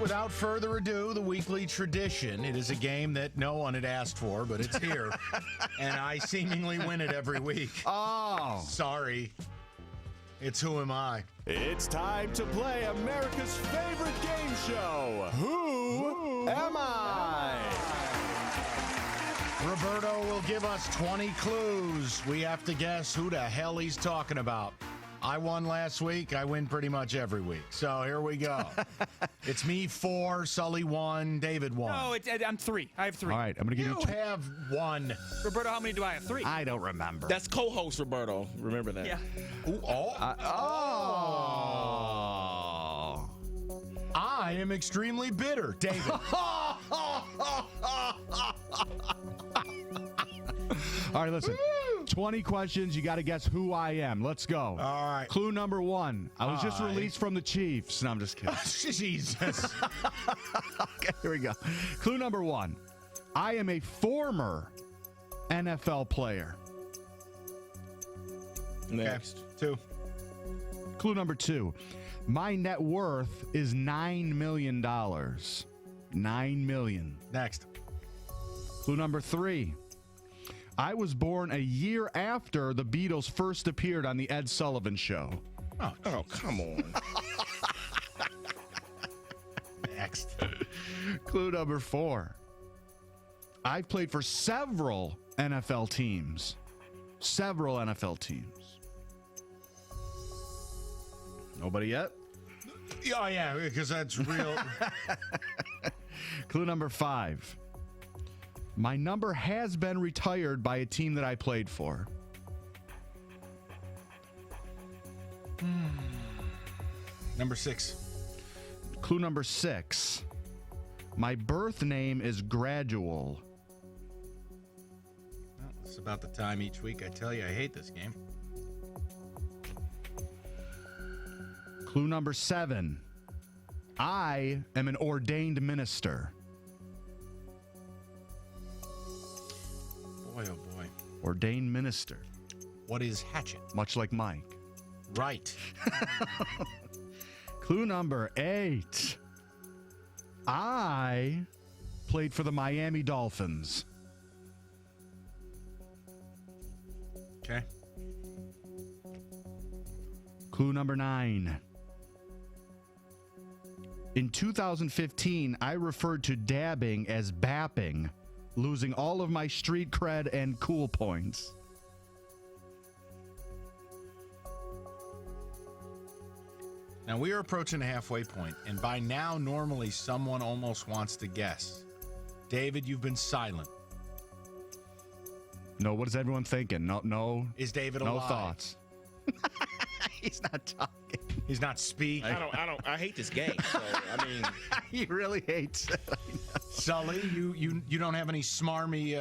without further ado, the weekly tradition. It is a game that no one had asked for, but it's here. And I seemingly win it every week. Oh. Sorry. It's Who Am I? It's time to play America's favorite game show. Who am I? Roberto will give us 20 clues. We have to guess who the hell he's talking about. I won last week. I win pretty much every week. So here we go. It's me 4, Sully 1, David 1. No, I'm 3. I have 3. All right, I'm going to give you You have 1. Roberto, how many do I have? 3. I don't remember. That's co-host Roberto. Remember that. Yeah. Ooh, I am extremely bitter, David. All right, listen. 20 questions. You got to guess who I am. Let's go. All right. Clue number 1. I was just released from the Chiefs. No, I'm just kidding. Jesus. Okay, here we go. Clue number 1. I am a former NFL player. Next. Okay. 2. Clue number 2. My net worth is $9 million. $9 million. Next. Clue number 3. I was born a year after the Beatles first appeared on the Ed Sullivan Show. Oh, come on. Next. Clue number 4. I've played for several NFL teams. Several NFL teams. Nobody yet? Oh, yeah, because that's real. Clue number 5. My number has been retired by a team that I played for. Number 6. Clue number 6. My birth name is Gradual. Well, it's about the time each week I tell you I hate this game. Clue number 7. I am an ordained minister. Boy, oh boy. Ordained minister. What is hatchet? Much like Mike. Right. Clue number 8. I played for the Miami Dolphins. Okay. Clue number 9. In 2015, I referred to dabbing as bapping, losing all of my street cred and cool points. Now, we are approaching the halfway point, and by now, normally, someone almost wants to guess. David, you've been silent. No, what is everyone thinking? No. Is David no alive? thoughts. He's not talking. He's not speaking. I hate this game. So, I mean, He really hates it. Sully, you don't have any smarmy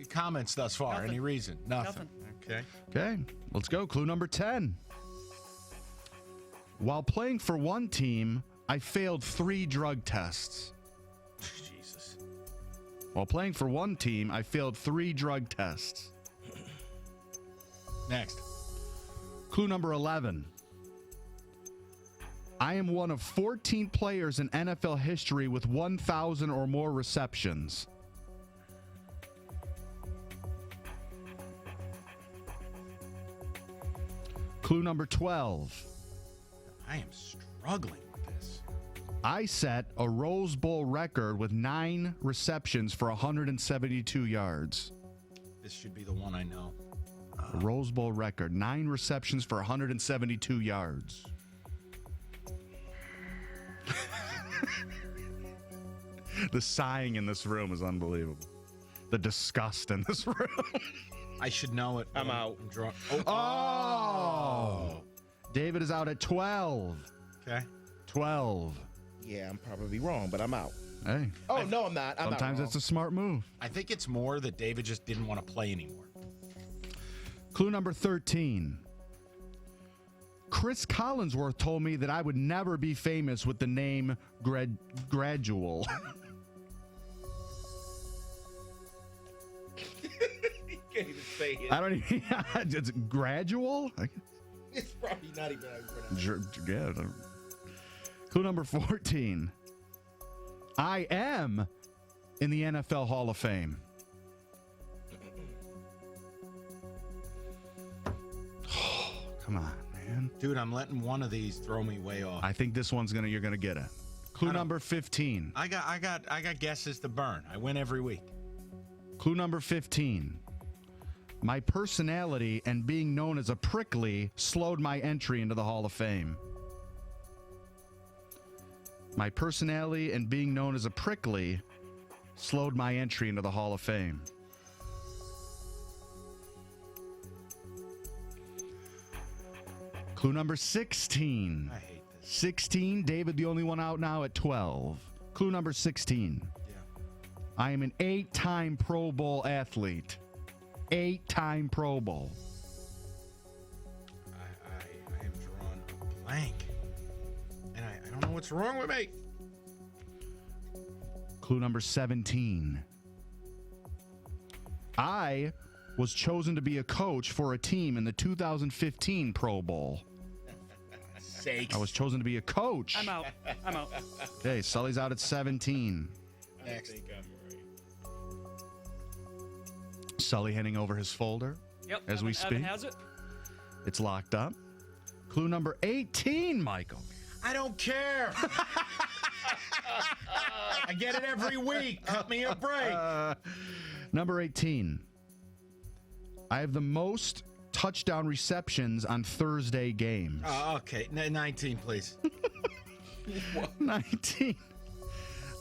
comments thus far. Nothing. Any reason? Nothing. Okay. Okay, let's go. Clue number 10. While playing for one team, I failed 3 drug tests. Jesus. While playing for one team, I failed 3 drug tests. Next. Clue number 11. I am one of 14 players in NFL history with 1,000 or more receptions. Clue number 12. I am struggling with this. I set a Rose Bowl record with 9 receptions for 172 yards. This should be the one I know. A Rose Bowl record, 9 receptions for 172 yards. The sighing in this room is unbelievable. The disgust in this room. I should know it. I'm out. I'm drunk. Oh! David is out at 12. Okay. 12. yeah, I'm probably wrong, but I'm out. Hey, Oh, no, I'm not. I'm sometimes not it's a smart move. I think it's more that David just didn't want to play anymore. Clue number 13. Chris Collinsworth told me that I would never be famous with the name Gradual. You can't even say it. I don't even. It's Gradual? It's probably not even how you pronounce it. Yeah. Clue number 14. I am in the NFL Hall of Fame. Come on, man. Dude, I'm letting one of these throw me way off. I think this one's you're gonna get it. Clue number 15. I got guesses to burn. I win every week. Clue number 15. My personality and being known as a prickly slowed my entry into the Hall of Fame. My personality and being known as a prickly slowed my entry into the Hall of Fame. Clue number 16. I hate this. 16. David, the only one out now at 12. Clue number 16. Yeah. I am an 8-time Pro Bowl athlete. 8-time Pro Bowl. I am drawn a blank. And I don't know what's wrong with me. Clue number 17. I was chosen to be a coach for a team in the 2015 Pro Bowl. Sakes. I was chosen to be a coach. I'm out. I'm out. Okay, Sully's out at 17. Next. I think I'm right. Sully handing over his folder. Yep. As we Evan speak. has it. It's locked up. Clue number 18, Michael. I don't care. I get it every week. Cut me a break. Number 18. I have the most touchdown receptions on Thursday games. Okay. 19, please. 19.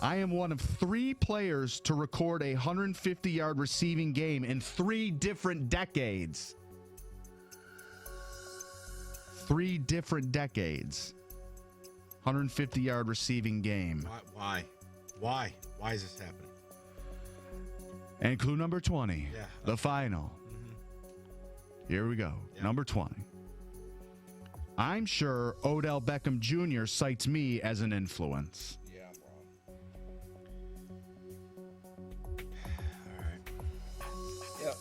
I am one of 3 players to record a 150-yard receiving game in 3 different decades. 3 different decades. 150-yard receiving game. Why? Why is this happening? And clue number 20. Yeah. The final. Here we go. Yeah. Number 20. I'm sure Odell Beckham Jr. cites me as an influence. Yeah, I'm wrong. All right. Yep,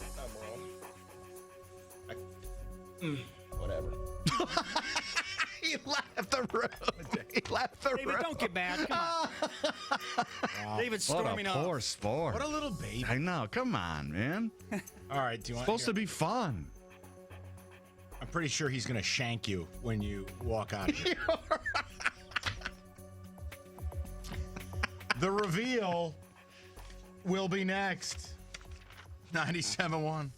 I'm wrong. Whatever. He left the room. He left the David, room. don't get mad. Come on. David's What storming a off. poor sport. What a little baby. I know. Come on, man. All right. Do you want? Supposed to be fun. I'm pretty sure he's gonna shank you when you walk out of here. The reveal will be next. 97.1.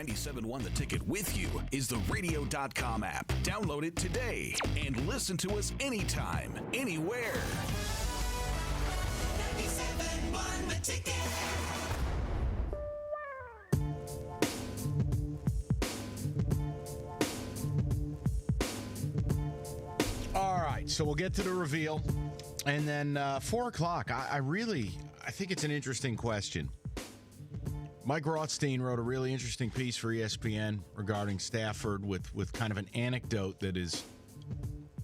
97.1 The Ticket with you is the radio.com app. Download it today and listen to us anytime, anywhere. 97.1 The Ticket. All right, so we'll get to the reveal. And then 4 o'clock, I think it's an interesting question. Mike Rothstein wrote a really interesting piece for ESPN regarding Stafford with kind of an anecdote that is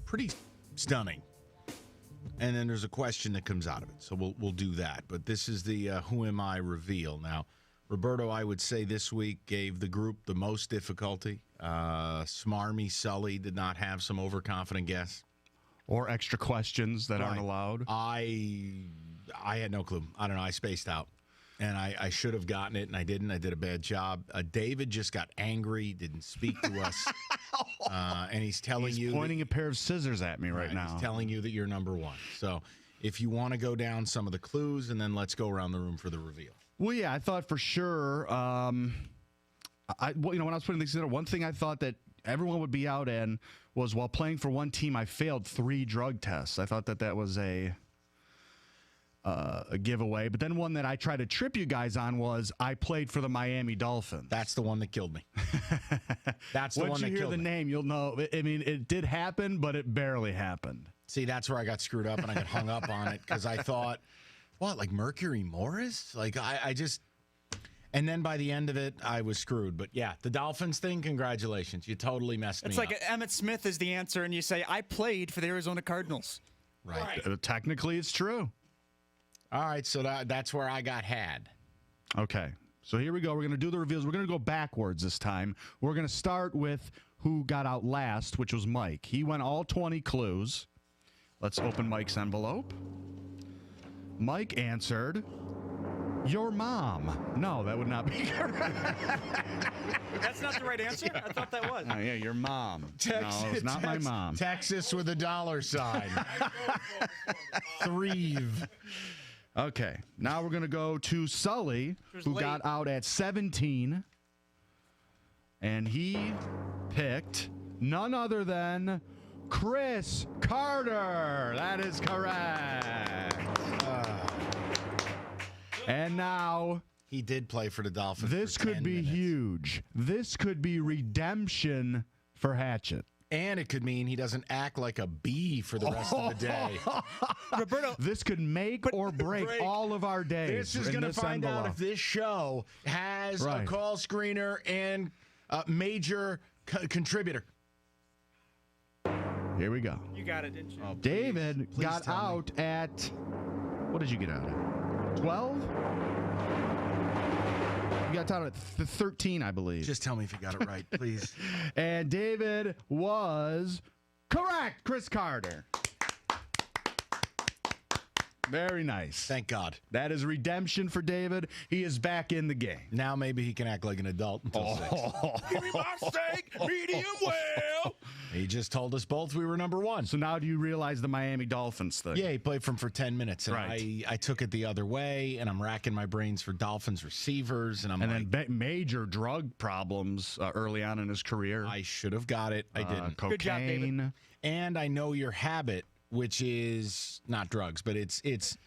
pretty stunning. And then there's a question that comes out of it. So we'll do that. But this is the Who Am I reveal. Now, Roberto, I would say this week gave the group the most difficulty. Smarmy Sully did not have some overconfident guess. Or extra questions that aren't allowed. I had no clue. I don't know. I spaced out. And I should have gotten it, and I didn't. I did a bad job. David just got angry, didn't speak to us. And he's telling He's you. pointing a pair of scissors at me right now. He's telling you that you're number one. So if you want to go down some of the clues, and then let's go around the room for the reveal. Well, yeah, I thought for sure. When I was putting things together, one thing I thought that everyone would be out in was while playing for one team, I failed 3 drug tests. I thought that was a giveaway. But then one that I tried to trip you guys on was I played for the Miami Dolphins. That's the one that killed me. That's the one that killed me. Once you hear the name, you'll know. I mean, it did happen, but it barely happened. See, that's where I got screwed up, and I got hung up on it because I thought, what, like Mercury Morris? Like, I just... And then by the end of it, I was screwed. But yeah, the Dolphins thing, congratulations. You totally messed me up. It's like Emmitt Smith is the answer, and you say, I played for the Arizona Cardinals. Right. Technically, it's true. All right, so that's where I got had. Okay, so here we go. We're going to do the reveals. We're going to go backwards this time. We're going to start with who got out last, which was Mike. He went all 20 clues. Let's open Mike's envelope. Mike answered... Your mom. No, that would not be correct. That's not the right answer? I thought that was. Oh, yeah, your mom. Texas, no, it's not my mom. Texas with a $sign. Threve. Okay, now we're going to go to Sully, who got out at 17. And he picked none other than Chris Carter. That is correct. And now... He did play for the Dolphins. This for could 10 be minutes. huge. This could be redemption for Hatchet. And it could mean he doesn't act like a bee for the rest of the day. Roberto, This could make or break all of our days. This is going to find out if this show has a call screener and a major contributor. Here we go. you got it, didn't you? David please got tell me. out at... What did you get out at? 12? You got out at 13, I believe. Just tell me if you got it right, please. And David was correct. Chris Carter. Very nice. Thank God. That is redemption for David. He is back in the game. Now maybe he can act like an adult until 6. Give me my steak, medium well. He just told us both we were number one. So now do you realize the Miami Dolphins thing? Yeah, he played for him for 10 minutes. And Right. I took it the other way, and I'm racking my brains for Dolphins receivers. And I'm like, then major drug problems early on in his career. I should have got it. I didn't. Cocaine. Good job, David. And I know your habit, which is not drugs, but it's It's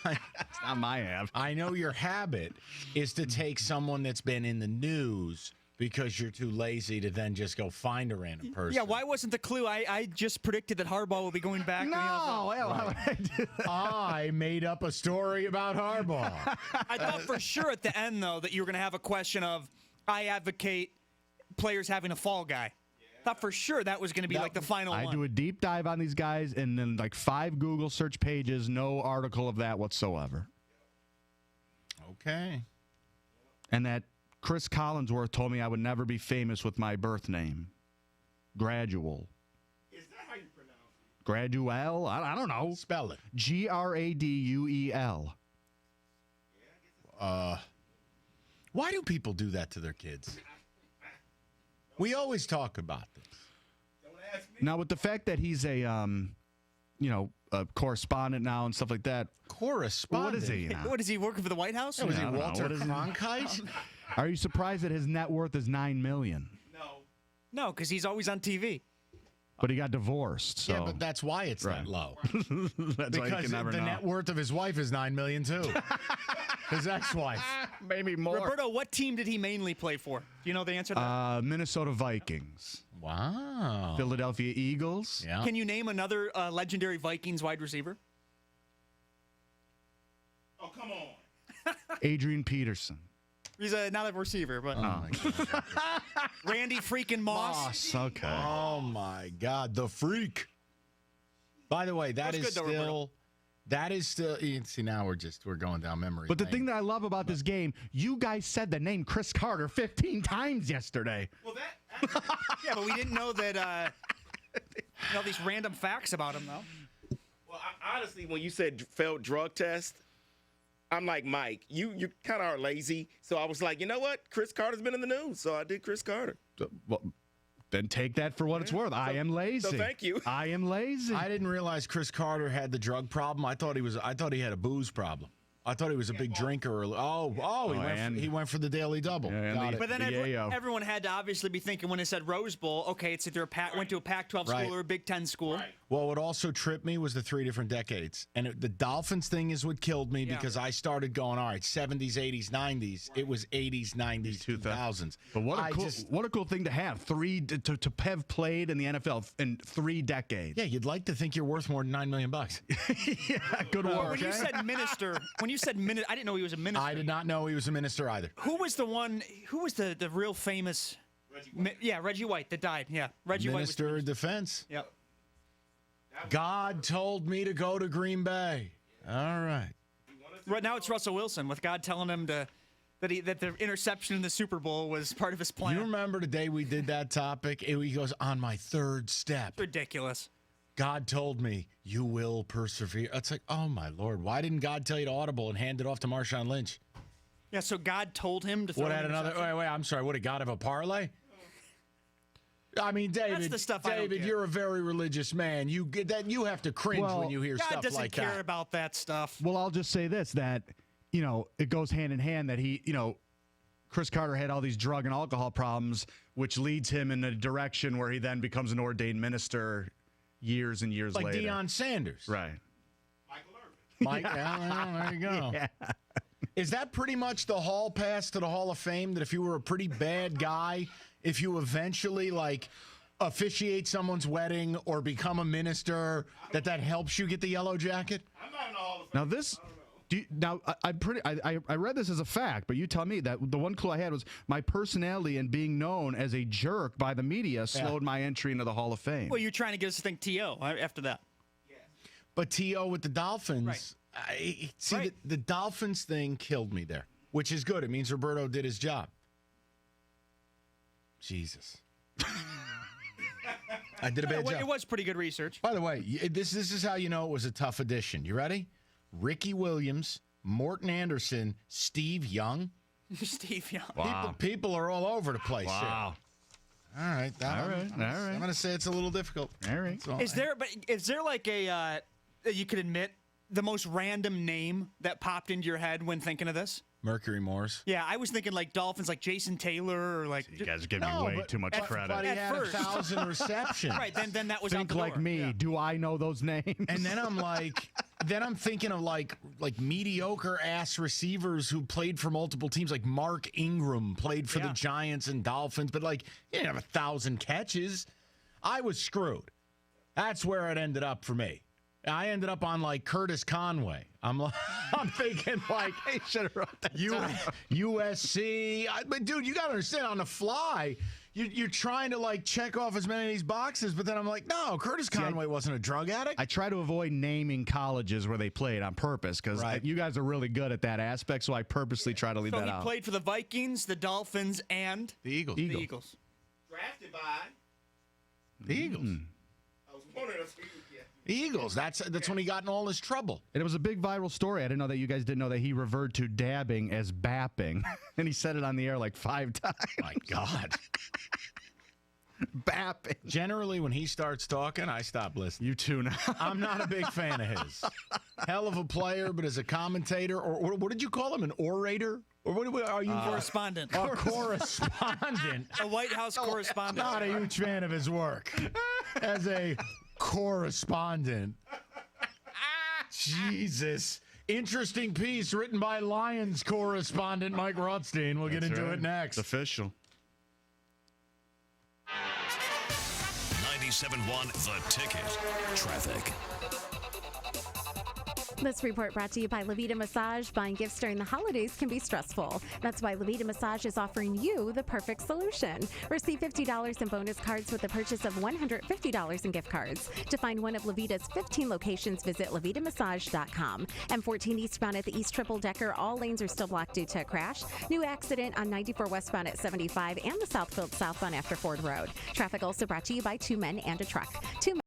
not my app. I know your habit is to take someone that's been in the news because you're too lazy to then just go find a random person. Yeah, why wasn't the clue? I just predicted that Harbaugh will be going back. to the NFL. why would I do that? I made up a story about Harbaugh. I thought for sure at the end, though, that you were going to have a question of, I advocate players having a fall guy. Thought for sure that was going to be like the final I one. do a deep dive on these guys, and then like 5 Google search pages, no article of that whatsoever. Okay. And that Chris Collinsworth told me I would never be famous with my birth name. Gradual. Is that how you pronounce it? Graduel? I don't know. Spell it. Graduel. Why do people do that to their kids? We always talk about this. Don't ask me. Now, with the fact that he's a, a correspondent now and stuff like that, Correspondent. what is he now? What is he working for the White House? Was he I don't know. Walter What is he? Cronkite? Are you surprised that his net worth is $9 million? No. No, because he's always on TV. But he got divorced. So. Yeah, but that's why it's Right. that low. That's why you Because can never the know. net worth of his wife is $9 million too. His ex-wife. Maybe more. Roberto, what team did he mainly play for? Do you know the answer to that? Minnesota Vikings. Wow. Philadelphia Eagles. Yeah. Can you name another legendary Vikings wide receiver? Oh, come on. Adrian Peterson. He's not a receiver, but Oh my God. Randy freaking Moss. Okay. Oh my God, the freak. By the way, that That's is good, though, Roberto. still. That is still. See, now we're going down memory. But the lane. thing that I love about this game, you guys said the name Chris Carter 15 times yesterday. Well, that. Yeah, but we didn't know that. These random facts about him, though. Well, honestly, when you said failed drug test, I'm like, Mike, you kind of are lazy. So I was like, you know what? Chris Carter's been in the news, so I did Chris Carter. Well, then take that for what it's worth. I am lazy. So thank you. I am lazy. I didn't realize Chris Carter had the drug problem. I thought he had a booze problem. I thought he was a big drinker. He went for the daily double. Yeah, and Got the- it. But then Yayo. everyone had to obviously be thinking when it said Rose Bowl, okay, it's either went to a Pac-12 Right. school or a Big Ten school. Well, what also tripped me was the 3 different decades. And the Dolphins thing is what killed me Yeah. because I started going, all right, 70s, 80s, 90s. It was 80s, 90s, 2000s. But what I a cool, just- what a cool thing to have. To have played in the NFL in 3 decades. Yeah, you'd like to think you're worth more than $9 million. Yeah, good work. When you said minister, I didn't know he was a minister. I did not know he was a minister either. Who was the one? Who was the real famous? Reggie White that died. Yeah, Reggie Minister White. of Defense. Yep. God told me to go to Green Bay. All right. Right now it's Russell Wilson with God telling him that the interception in the Super Bowl was part of his plan. You remember the day we did that topic? He goes, on my 3rd step. Ridiculous. God told me you will persevere. It's like, oh my Lord, why didn't God tell you to audible and hand it off to Marshawn Lynch? Yeah, so God told him to throw What an had another? interception? Wait, I'm sorry. What did God have a parlay? I mean, David. the stuff I don't David, get. you're a very religious man. You get that. You have to cringe Well, when you hear God stuff doesn't like care that. about that stuff. Well, I'll just say this, that, it goes hand in hand that Chris Carter had all these drug and alcohol problems, which leads him in a direction where he then becomes an ordained minister years and years Like later. Deion Sanders. Right. Mike, yeah, there you go. Yeah. Is that pretty much the hall pass to the Hall of Fame? That if you were a pretty bad guy, if you eventually officiate someone's wedding or become a minister, that helps you get the yellow jacket? I'm not in the Hall of Fame. Now this, I read this as a fact, but you tell me that the one clue I had was my personality and being known as a jerk by the media slowed my entry into the Hall of Fame. Well, you're trying to get us to think T.O. after that. But T.O. with the Dolphins, Right. See, Right. the Dolphins thing killed me there, which is good. It means Roberto did his job. Jesus. I did a bad job. It was pretty good research. By the way, this is how you know it was a tough edition. You ready? Ricky Williams, Morton Anderson, Steve Young. Steve Young. Wow. People are all over the place Wow. here. All right. All right. I'm going to say it's a little difficult. All right. That's all. Is there like a that you could admit the most random name that popped into your head when thinking of this? Mercury Morse. Yeah, I was thinking like Dolphins, like Jason Taylor, or like You guys give me No, way but- too much credit. But he At had first. 1,000 receptions. right. Then that was out Think the like door. me. Yeah. Do I know those names? And then I'm like, I'm thinking of like mediocre ass receivers who played for multiple teams. Like Mark Ingram played for the Yeah. Giants and Dolphins, but he didn't have 1,000 catches. I was screwed. That's where it ended up for me. I ended up on Curtis Conway. I'm thinking Hey, should have wrote that. USC. But dude, you gotta understand, on the fly, you're trying to check off as many of these boxes, but then I'm like, no, Curtis Conway wasn't a drug addict. I try to avoid naming colleges where they played on purpose because Right. you guys are really good at that aspect, so I purposely try to leave So that he out. played for the Vikings, the Dolphins, and the Eagles. the Eagles. Drafted by. The Eagles. I was wondering if he was. The Eagles. That's when he got in all his trouble. And it was a big viral story. I didn't know that you guys didn't know that he referred to dabbing as bapping, and he said it on the air 5 times. My God. Bapping. Generally, when he starts talking, I stop listening. You too now. I'm not a big fan of his. Hell of a player, but as a commentator, or what did you call him? An orator? Or what are you? Correspondent. A correspondent. A White House correspondent. Not a huge fan of his work. As a correspondent. Jesus. Interesting piece written by Lions correspondent Mike Rothstein. We'll get into it next. It's official. 97.1 The Ticket. Traffic. This report brought to you by Levita Massage. Buying gifts during the holidays can be stressful. That's why Levita Massage is offering you the perfect solution. Receive $50 in bonus cards with the purchase of $150 in gift cards. To find one of Levita's 15 locations, visit levitamassage.com. M14 eastbound at the East Triple Decker, all lanes are still blocked due to a crash. New accident on 94 westbound at 75 and the Southfield southbound after Ford Road. Traffic also brought to you by 2 men and a truck. 2 men